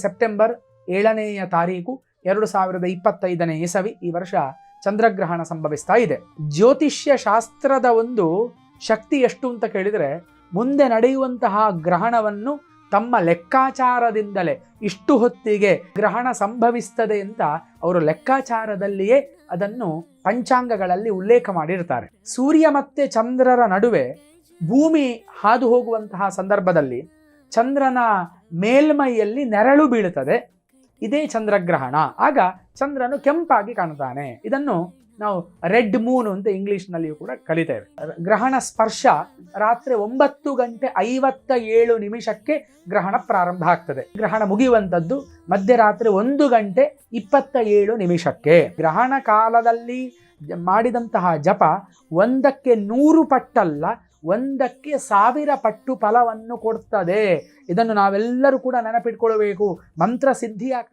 September 7ನೇ ತಾರೀಕು 2025ನೇ ಇಸವಿ ಈ ವರ್ಷ ಚಂದ್ರಗ್ರಹಣ ಸಂಭವಿಸ್ತಾ ಇದೆ. ಜ್ಯೋತಿಷ್ಯ ಶಾಸ್ತ್ರದ ಒಂದು ಶಕ್ತಿ ಎಷ್ಟು ಅಂತ ಕೇಳಿದರೆ, ಮುಂದೆ ನಡೆಯುವಂತಹ ಗ್ರಹಣವನ್ನು ತಮ್ಮ ಲೆಕ್ಕಾಚಾರದಿಂದಲೇ ಇಷ್ಟು ಹೊತ್ತಿಗೆ ಗ್ರಹಣ ಸಂಭವಿಸ್ತದೆ ಅಂತ ಅವರು ಲೆಕ್ಕಾಚಾರದಲ್ಲಿಯೇ ಅದನ್ನು ಪಂಚಾಂಗಗಳಲ್ಲಿ ಉಲ್ಲೇಖ ಮಾಡಿರ್ತಾರೆ. ಸೂರ್ಯ ಮತ್ತೆ ಚಂದ್ರರ ನಡುವೆ ಭೂಮಿ ಹಾದು ಹೋಗುವಂತಹ ಸಂದರ್ಭದಲ್ಲಿ ಚಂದ್ರನ ಮೇಲ್ಮೈಯಲ್ಲಿ ನೆರಳು ಬೀಳುತ್ತದೆ. ಇದೇ ಚಂದ್ರಗ್ರಹಣ. ಆಗ ಚಂದ್ರನು ಕೆಂಪಾಗಿ ಕಾಣುತ್ತಾನೆ. ಇದನ್ನು ನಾವು ರೆಡ್ ಮೂನ್ ಅಂತ ಇಂಗ್ಲಿಷ್ನಲ್ಲಿಯೂ ಕೂಡ ಕಲಿತೇವೆ. ಗ್ರಹಣ ಸ್ಪರ್ಶ ರಾತ್ರಿ 9:57 ಗ್ರಹಣ ಪ್ರಾರಂಭ ಆಗ್ತದೆ. ಗ್ರಹಣ ಮುಗಿಯುವಂಥದ್ದು ಮಧ್ಯರಾತ್ರಿ 1:27. ಗ್ರಹಣ ಕಾಲದಲ್ಲಿ ಮಾಡಿದಂತಹ ಜಪ 1ಕ್ಕೆ 100 ಪಟ್ಟಲ್ಲ, 1ಕ್ಕೆ 1000 ಪಟ್ಟು ಫಲವನ್ನು ಕೊಡ್ತದೆ. ಇದನ್ನು ನಾವೆಲ್ಲರೂ ಕೂಡ ನೆನಪಿಟ್ಕೊಳ್ಬೇಕು. ಮಂತ್ರ ಸಿದ್ಧಿ ಆಗ್ತದೆ.